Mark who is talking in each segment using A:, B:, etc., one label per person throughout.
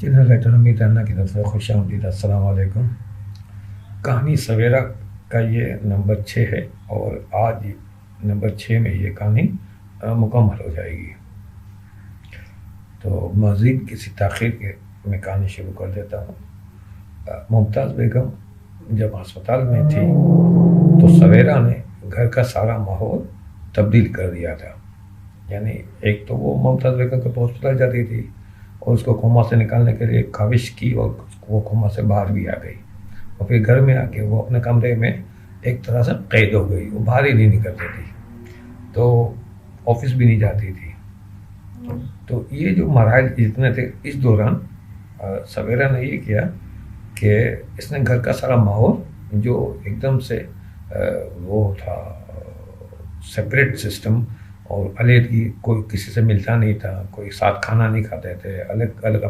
A: General writer حمید رانا کی طرف سے خوش آمدید، السلام علیکم۔ کہانی سویرا کا یہ نمبر 6 ہے اور آج نمبر 6 میں یہ کہانی مکمل ہو جائے گی۔ تو مزید کسی تاخیر کے میں کہانی شروع کر دیتا ہوں۔ ممتاز بیگم جب ہسپتال میں تھی تو سویرا نے گھر کا سارا ماحول تبدیل کر دیا تھا۔ یعنی ایک تو وہ ممتاز بیگم کے ہسپتال جاتی تھی اور اس کو کوما سے نکالنے کے لیے کاوش کی اور وہ کوما سے باہر بھی آ گئی، اور پھر گھر میں آ کے وہ اپنے کمرے میں ایک طرح سے قید ہو گئی، وہ باہر ہی نہیں نکلتی تھی، تو آفس بھی نہیں جاتی تھی۔ تو یہ جو مراحل جتنے تھے، اس دوران سویرا نے یہ کیا کہ اس نے گھر کا سارا ماحول جو ایک دم سے وہ تھا سپریٹ سسٹم اور علیحدگی، کوئی کسی سے ملتا نہیں تھا، کوئی ساتھ کھانا نہیں کھاتے تھے، الگ الگ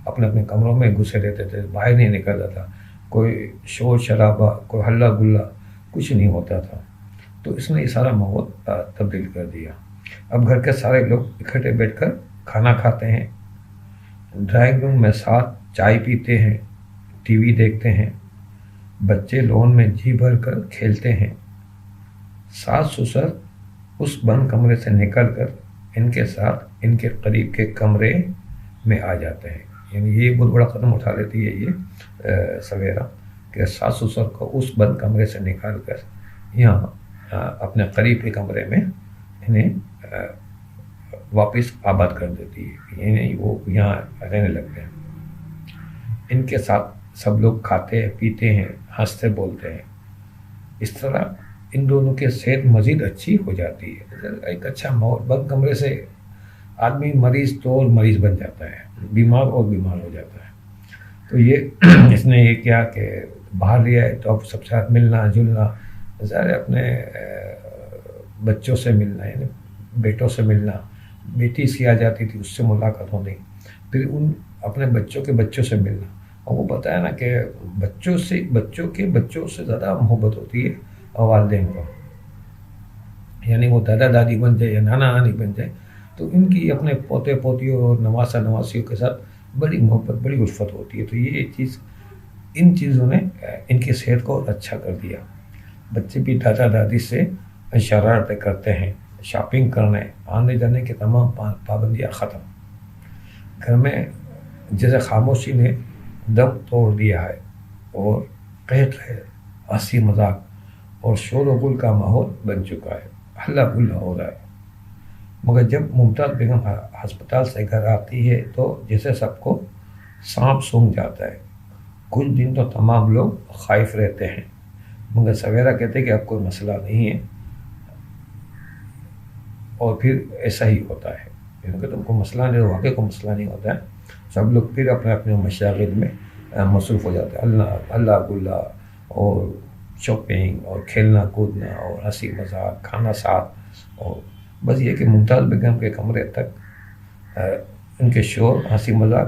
A: اپنے کمروں میں گھسے رہتے تھے، باہر نہیں نکلتا تھا، کوئی شور شرابہ، کوئی ہلہ گلا کچھ نہیں ہوتا تھا۔ تو اس نے یہ سارا ماحول تبدیل کر دیا۔ اب گھر کے سارے لوگ اکٹھے بیٹھ کر کھانا کھاتے ہیں، ڈرائنگ روم میں ساتھ چائے پیتے ہیں، ٹی وی دیکھتے ہیں، بچے لون میں جی بھر کر کھیلتے ہیں، ساس سسر اس بند کمرے سے نکل کر ان کے ساتھ ان کے قریب کے کمرے میں آ جاتے ہیں۔ یعنی یہ بہت بڑا قدم اٹھا لیتی ہے یہ سویرا کہ ساس سسر کو اس بند کمرے سے نکال کر یہاں اپنے قریب کے کمرے میں انہیں واپس آباد کر دیتی ہے، یعنی وہ یہاں رہنے لگتے ہیں۔ ان کے ساتھ سب لوگ کھاتے ہیں، پیتے ہیں، ہنستے بولتے ہیں۔ اس طرح ان دونوں کی صحت مزید اچھی ہو جاتی ہے۔ ایک اچھا ماحول، بند کمرے سے آدمی مریض تو مریض بن جاتا ہے، بیمار اور بیمار ہو جاتا ہے۔ تو یہ اس نے یہ کیا کہ باہر لیا ہے تو اب سب سے ساتھ ملنا جلنا، ظاہر اپنے بچوں سے ملنا، یعنی بیٹوں سے ملنا، بیٹی اس کی آ جاتی تھی، اس سے ملاقات ہونی، پھر ان اپنے بچوں کے بچوں سے ملنا۔ اور وہ بتایا نا کہ بچوں کے بچوں سے زیادہ محبت ہوتی ہے والدین کو، یعنی وہ دادا دادی بن جائے یا نانا نانی بن جائے تو ان کی اپنے پوتے پوتیوں اور نواسا نواسیوں کے ساتھ بڑی محبت، بڑی الفت ہوتی ہے۔ تو یہ چیز، ان چیزوں نے ان کی صحت کو اچھا کر دیا۔ بچے بھی دادا دادی سے شرارتیں کرتے ہیں، شاپنگ کرنے آنے جانے کی تمام پابندیاں ختم۔ گھر میں جیسے خاموشی نے دم توڑ دیا ہے اور قہق ہے، ہنسی مذاق اور شور و غل کا ماحول بن چکا ہے، ہلا گلا ہو رہا ہے۔ مگر جب ممتاز بیگم ہسپتال سے گھر آتی ہے تو جیسے سب کو سانپ سونگھ جاتا ہے۔ کچھ دن تو تمام لوگ خائف رہتے ہیں، مگر سویرا کہتے کہ اب کوئی مسئلہ نہیں ہے، اور پھر ایسا ہی ہوتا ہے کیونکہ تم کو مسئلہ نہیں، واقعی کو مسئلہ نہیں ہوتا ہے۔ سب لوگ پھر اپنے اپنے مشاغل میں مصروف ہو جاتے ہیں، اللہ گلا اور شاپنگ اور کھیلنا کودنا اور ہنسی مذاق، کھانا ساتھ، اور بس یہ کہ ممتاز بیگم کے کمرے تک ان کے شور، ہنسی مذاق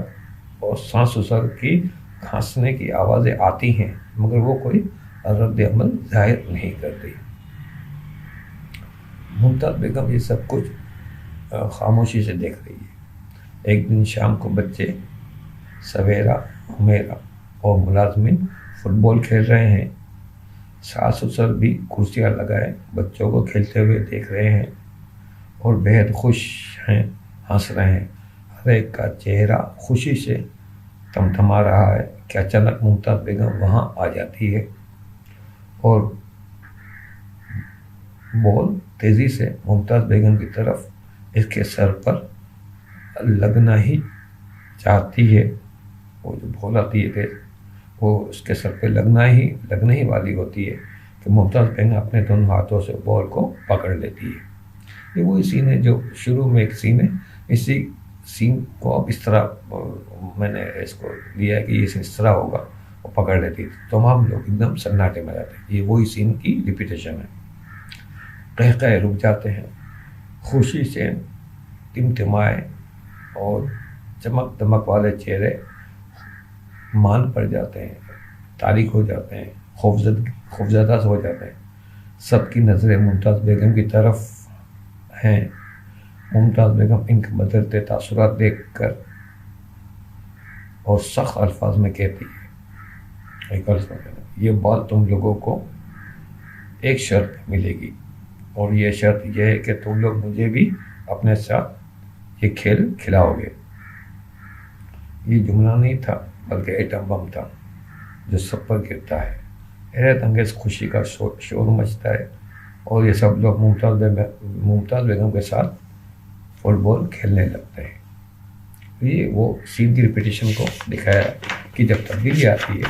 A: اور ساس سسر کی کھانسنے کی آوازیں آتی ہیں، مگر وہ کوئی رد عمل ظاہر نہیں کرتی۔ ممتاز بیگم یہ سب کچھ خاموشی سے دیکھ رہی ہے۔ ایک دن شام کو بچے سویرا، حمیرہ اور ملازمین فٹ بال کھیل رہے ہیں۔ ساس سسر بھی کرسیاں لگائے بچوں کو کھیلتے ہوئے دیکھ رہے ہیں اور بہت خوش ہیں، ہنس رہے ہیں۔ ہر ایک کا چہرہ خوشی سے تمتما رہا ہے کہ اچانک ممتاز بیگم وہاں آ جاتی ہے اور بال تیزی سے ممتاز بیگم کی طرف اس کے سر پر لگنا ہی چاہتی ہے۔ وہ جو بال آتی ہے وہ اس کے سر پہ لگنے ہی والی ہوتی ہے کہ ممتاز بیگم اپنے دونوں ہاتھوں سے بال کو پکڑ لیتی ہے۔ یہ وہی سین ہے جو شروع میں ایک سین ہے، اسی سین کو اب اس طرح میں نے اس کو لیا ہے کہ یہ سین اس طرح ہوگا، وہ پکڑ لیتی ہے، تمام لوگ ایک دم سناٹے میں جاتے ہیں۔ یہ وہی سین کی ریپیٹیشن ہے۔ قہقہے رک جاتے ہیں، خوشی سے ٹمٹمائے اور چمک دمک والے چہرے مان پڑ جاتے ہیں، تاریک ہو جاتے ہیں، خوفزدہ ہو جاتے ہیں۔ سب کی نظریں ممتاز بیگم کی طرف ہیں۔ ممتاز بیگم ان کے بدلتے تاثرات دیکھ کر اور سخت الفاظ میں کہتی ہے، ایک الفاظ میں، یہ بال تم لوگوں کو ایک شرط ملے گی، اور یہ شرط یہ ہے کہ تم لوگ مجھے بھی اپنے ساتھ یہ کھیل کھلاؤ گے۔ یہ جملہ نہیں تھا بلکہ ایٹم بم تھا جو سب پر گرتا ہے، حیرت انگیز خوشی کا شور مچتا ہے، اور یہ سب لوگ ممتاز بیگم کے ساتھ فٹ بال کھیلنے لگتے ہیں۔ یہ وہ سین کی ریپیٹیشن کو دکھایا کہ جب تبدیلی آتی ہے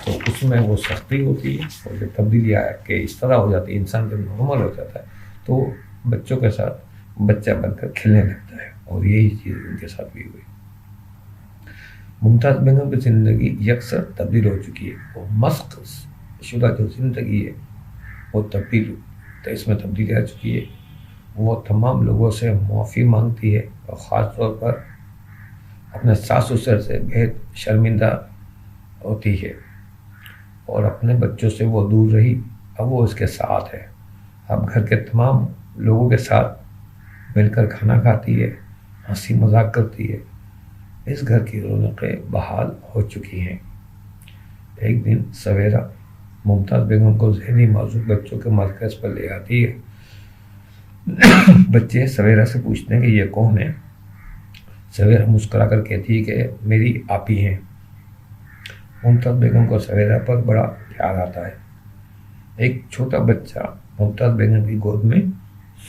A: تو اس میں وہ سختی ہوتی ہے، اور جب تبدیلی آ کے اس طرح ہو جاتی ہے، انسان جب نارمل ہو جاتا ہے تو بچوں کے ساتھ بچہ بن کر کھیلنے لگتا ہے، اور یہی چیز ان کے ساتھ بھی ہوئی۔ ممتاز بیگم کی زندگی یکسر تبدیل ہو چکی ہے، وہ مسخ شدہ جو زندگی ہے وہ تبدیل، تو اس میں تبدیلی آ چکی ہے۔ وہ تمام لوگوں سے معافی مانگتی ہے، اور خاص طور پر اپنے ساس سسر سے بہت شرمندہ ہوتی ہے، اور اپنے بچوں سے وہ دور رہی، اب وہ اس کے ساتھ ہے، اب گھر کے تمام لوگوں کے ساتھ مل کر کھانا کھاتی ہے، ہنسی مذاق کرتی ہے، اس گھر کی رونقیں بحال ہو چکی ہیں۔ ایک دن سویرا ممتاز بیگم کو ذہنی معذور بچوں کے مرکز پر لے آتی ہے۔ بچے سویرا سے پوچھتے ہیں کہ یہ کون ہے؟ سویرا مسکرا کر کہتی ہے کہ میری آپی ہیں۔ ممتاز بیگم کو سویرا پر بڑا پیار آتا ہے۔ ایک چھوٹا بچہ ممتاز بیگم کی گود میں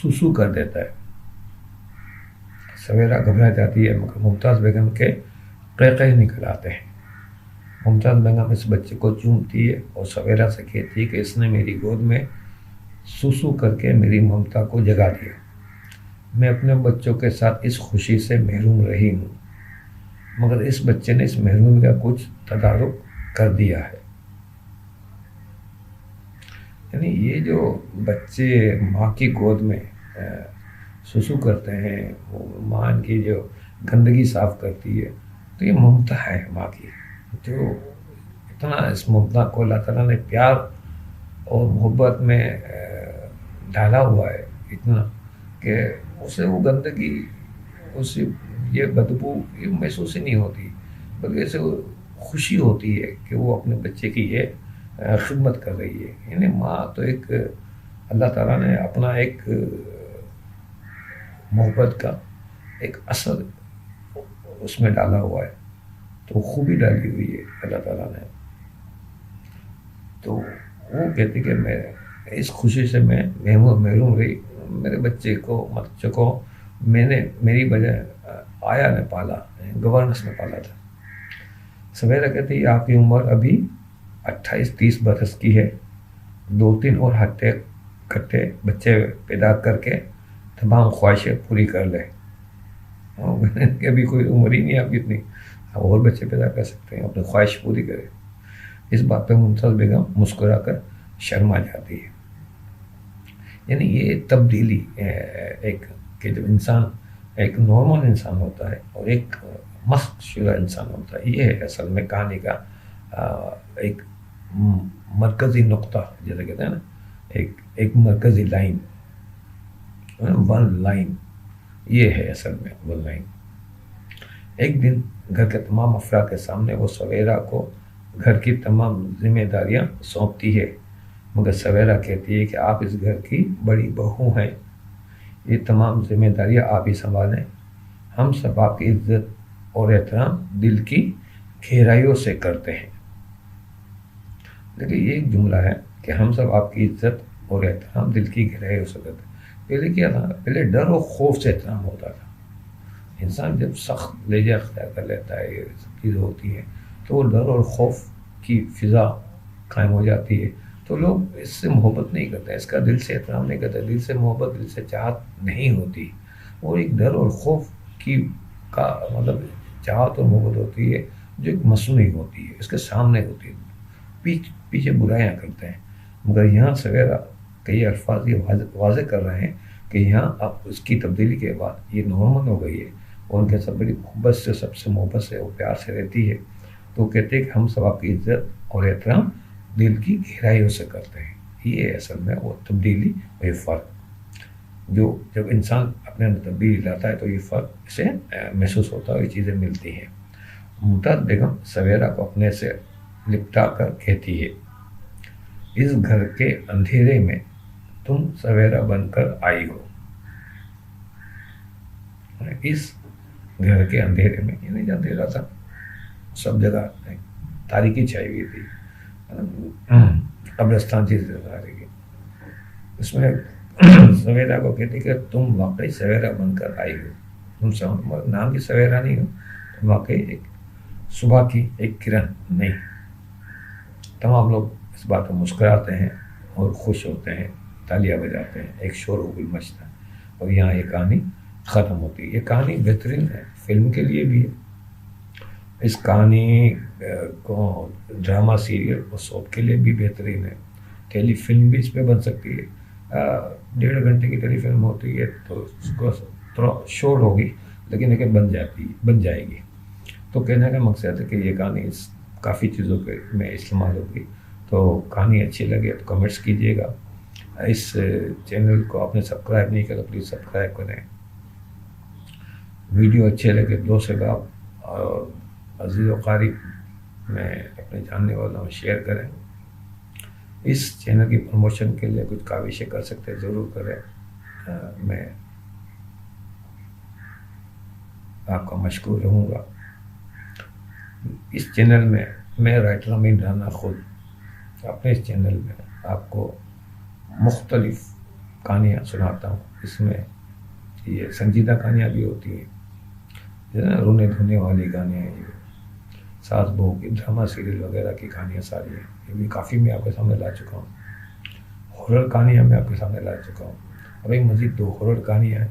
A: سوسو کر دیتا ہے۔ سویرا گھبرا جاتی ہے، مگر ممتاز بیگم کے قہقہے نکل آتے ہیں۔ ممتاز بیگم اس بچے کو چومتی ہے اور سویرا سے کہتی ہے کہ اس نے میری گود میں سوسو کر کے میری ممتا کو جگا دیا، میں اپنے بچوں کے ساتھ اس خوشی سے محروم رہی ہوں، مگر اس بچے نے اس محرومی کا کچھ تدارک کر دیا ہے۔ یعنی یہ جو بچے ماں کی گود میں سسو کرتے ہیں، وہ ماں کی جو گندگی صاف کرتی ہے، تو یہ ممتا ہے ماں کی، جو اتنا اس ممتا کو اللہ تعالیٰ نے پیار اور محبت میں ڈالا ہوا ہے اتنا کہ اسے وہ گندگی، اسے یہ بدبو یہ محسوس ہی نہیں ہوتی، بلکہ اسے خوشی ہوتی ہے کہ وہ اپنے بچے کی یہ خدمت کر رہی ہے۔ یعنی ماں تو ایک اللہ تعالیٰ نے اپنا ایک محبت کا ایک اثر اس میں ڈالا ہوا ہے، تو خوبی ڈالی ہوئی ہے اللہ تعالیٰ نے۔ تو وہ کہتے کہ میں اس خوشی سے میں محروم رہی، میرے بچے کو میں نے میری بجائے آیا نے پالا، گورننس نے پالا تھا۔ سویرا کہتی ہے آپ کی عمر ابھی 28-30 برس کی ہے، 2-3 اور ہٹے کٹے بچے پیدا کر کے تمام خواہشیں پوری کر لے۔ کہ ابھی کوئی عمر ہی نہیں آپ کی اتنی، آپ اور بچے پیدا کر سکتے ہیں، اپنی خواہش پوری کرے۔ اس بات پہ ممتاز بیگم مسکرا کر شرما جاتی ہے۔ یعنی یہ تبدیلی ایک کہ جب انسان ایک نارمل انسان ہوتا ہے اور ایک مسخ شدہ انسان ہوتا ہے، یہ ہے اصل میں کہانی کا ایک مرکزی نقطہ، جیسے کہتے ہیں نا، ایک مرکزی لائن، ون لائن، یہ ہے اصل میں ون لائن۔ ایک دن گھر کے تمام افراد کے سامنے وہ سویرا کو گھر کی تمام ذمہ داریاں سونپتی ہے، مگر سویرا کہتی ہے کہ آپ اس گھر کی بڑی بہو ہیں، یہ تمام ذمہ داریاں آپ ہی سنبھالیں، ہم سب آپ کی عزت اور احترام دل کی گہرائیوں سے کرتے ہیں۔ لیکن یہ ایک جملہ ہے کہ ہم سب آپ کی عزت اور احترام دل کی گہرائیوں سے کرتے ہیں۔ پہلے کیا تھا؟ پہلے ڈر اور خوف سے احترام ہوتا تھا۔ انسان جب سخت لہجہ اختیار کر لیتا ہے، یہ سب چیزیں ہوتی ہیں، تو وہ ڈر اور خوف کی فضا قائم ہو جاتی ہے، تو لوگ اس سے محبت نہیں کرتے، اس کا دل سے احترام نہیں کرتے، دل سے محبت، دل سے چاہت نہیں ہوتی۔ اور ایک ڈر اور خوف کا مطلب چاہت اور محبت ہوتی ہے جو ایک مصنوعی ہوتی ہے، اس کے سامنے ہوتی ہے، پیچھے برائیاں کرتے ہیں۔ مگر یہاں سویرا کئی الفاظ یہ واضح کر رہے ہیں کہ یہاں اب اس کی تبدیلی کے بعد یہ نارمل ہو گئی ہے، اور ان کے سب بڑی محبت سے، سب سے محبت سے اور پیار سے رہتی ہے، تو کہتے ہیں کہ ہم سب آپ کی عزت اور احترام دل کی گہرائیوں سے کرتے ہیں۔ یہ اصل میں وہ تبدیلی، وہ فرق جو جب انسان اپنے اندر تبدیلی لاتا ہے تو یہ فرق اسے محسوس ہوتا ہے، یہ چیزیں ملتی ہیں۔ ممتاز بیگم سویرا کو اپنے سے لپٹا کر کہتی ہے، اس گھر کے اندھیرے میں تم سویرا بن کر آئی ہو. اس گھر کے اندھیرے میں، یعنی جو اندھیرا تھا سب جگہ تاریکی چھائی ہوئی تھی، قبرستان چیز تاریکی، اس میں سویرا کو کہتی کہ تم واقعی سویرا بن کر آئی ہو. تم نام کی سویرا نہیں ہو، تم واقعی ایک صبح کی ایک کرن نہیں. تمام لوگ اس بات پر مسکراتے ہیں اور خوش ہوتے ہیں، تالیاں بجاتے ہیں، ایک شور و گل مچتا ہے، اور یہاں یہ کہانی ختم ہوتی ہے. یہ کہانی بہترین ہے، فلم کے لیے بھی ہے. اس کہانی کو ڈرامہ سیریل اور سوپ کے لیے بھی بہترین ہے. ٹیلی فلم بھی اس پہ بن سکتی ہے. 1.5 گھنٹے کی ٹیلی فلم ہوتی ہے تو اس کو تھوڑا شورٹ ہوگی، لیکن بن جائے گی. تو کہنے کا مقصد ہے کہ یہ کہانی کافی چیزوں کے میں استعمال ہوگی. تو کہانی اچھی لگے تو کمنٹس کیجیے گا. اس چینل کو آپ نے سبسکرائب نہیں کیا تو پلیز سبسکرائب کریں. ویڈیو اچھے لگے دوست احباب اور عزیز و قارب میں اپنے جاننے والوں میں شیئر کریں. اس چینل کی پروموشن کے لیے کچھ کاوشیں کر سکتے ضرور کریں. میں آپ کا مشکور رہوں گا. اس چینل میں رائٹر امین رانا خود اپنے اس چینل میں آپ کو مختلف کہانیاں سناتا ہوں. اس میں یہ سنجیدہ کہانیاں بھی ہوتی ہیں، رونے دھونے والی کہانیاں ہیں، ساس بہو کی ڈرامہ سیریل وغیرہ کی کہانیاں ساری ہیں. یہ بھی کافی میں آپ کے سامنے لا چکا ہوں. ہارر کہانیاں میں آپ کے سامنے لا چکا ہوں. ابھی مزید 2 ہارر کہانیاں ہیں،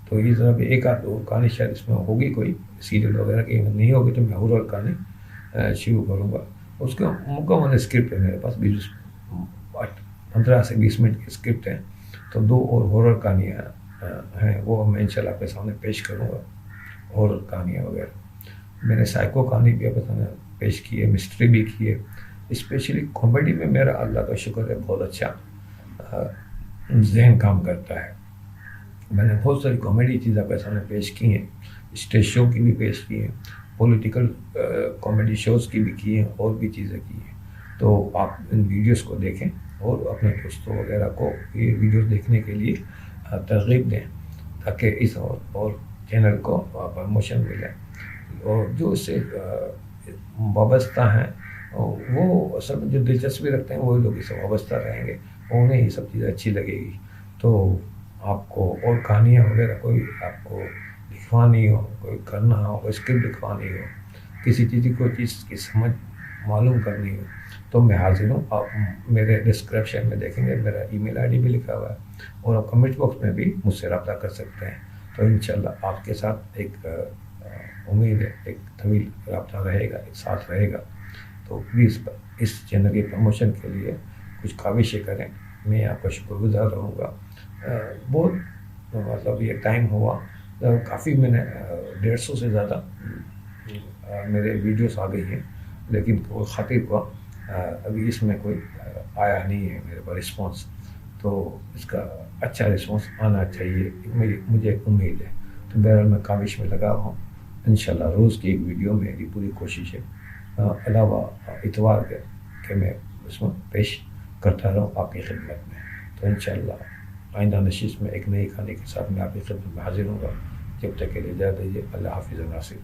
A: تو یہ ذرا بھی 1 آدھ 2 کہانی شاید اس میں ہوگی، کوئی سیریل وغیرہ کی نہیں ہوگی تو میں ہارر کہانی شروع کروں گا. اس کا مکمل اسکرپٹ ہے میرے پاس، 15 سے 20 منٹ کی اسکرپٹ ہے. تو 2 اور ہارر کہانیاں ہیں، وہ میں انشاءاللہ آپ کے سامنے پیش کروں گا. ہارر کہانیاں وغیرہ میں نے سائیکو کہانی بھی آپ کے سامنے پیش کی ہے، مسٹری بھی کی ہے. اسپیشلی کامیڈی میں میرا اللہ کا شکر ہے بہت اچھا ذہن کام کرتا ہے. میں نے بہت ساری کامیڈی چیزیں آپ کے سامنے پیش کی ہیں، اسٹیج شو کی بھی پیش کی ہیں، پولیٹیکل کامیڈی شوز کی بھی کی ہیں، اور بھی چیزیں کی ہیں. تو آپ ان ویڈیوز کو دیکھیں اور اپنے دوستوں وغیرہ کو یہ ویڈیوز دیکھنے کے لیے ترغیب دیں، تاکہ اس اور چینل کو پروموشن ملے. اور جو اس سے وابستہ ہیں وہ اصل میں جو دلچسپی رکھتے ہیں وہی لوگ اس سے وابستہ رہیں گے، انہیں یہ سب چیزیں اچھی لگے گی. تو آپ کو اور کہانیاں وغیرہ کوئی آپ کو لکھوانی ہو، کوئی کرنا ہو، کوئی اسکرپٹ لکھوانی ہو، کسی چیز کی سمجھ معلوم کرنی ہو، تو میں حاضر ہوں. آپ میرے ڈسکرپشن میں دیکھیں گے میرا ای میل ID بھی لکھا ہوا ہے، اور آپ کمنٹ باکس میں بھی مجھ سے رابطہ کر سکتے ہیں. تو انشاءاللہ آپ کے ساتھ ایک امید ہے، ایک طویل رابطہ رہے گا، ایک ساتھ رہے گا. تو پلیز اس چینل کی پروموشن کے لیے کچھ کاوشیں کریں. میں آپ کا شکر گزار رہوں گا. بہت مطلب یہ ٹائم ہوا، کافی میں نے 150 سے زیادہ میرے ویڈیوز آ گئی ہیں، لیکن کوئی خاطر ہوا ابھی اس میں کوئی آیا نہیں ہے میرے پاس رسپانس. تو اس کا اچھا رسپانس آنا چاہیے، مجھے امید ہے. تو بہرحال میں کاوش میں لگا ہوں. انشاءاللہ روز کی ایک ویڈیو میری پوری کوشش ہے، علاوہ اتوار کے کہ میں اس میں پیش کرتا رہوں آپ کی خدمت میں. تو انشاءاللہ آئندہ نشست میں ایک نئی کہانی کے ساتھ میں آپ کی خدمت میں حاضر ہوں گا. جب تک کے لیے اجازت دیجیے. اللہ حافظ ناصر.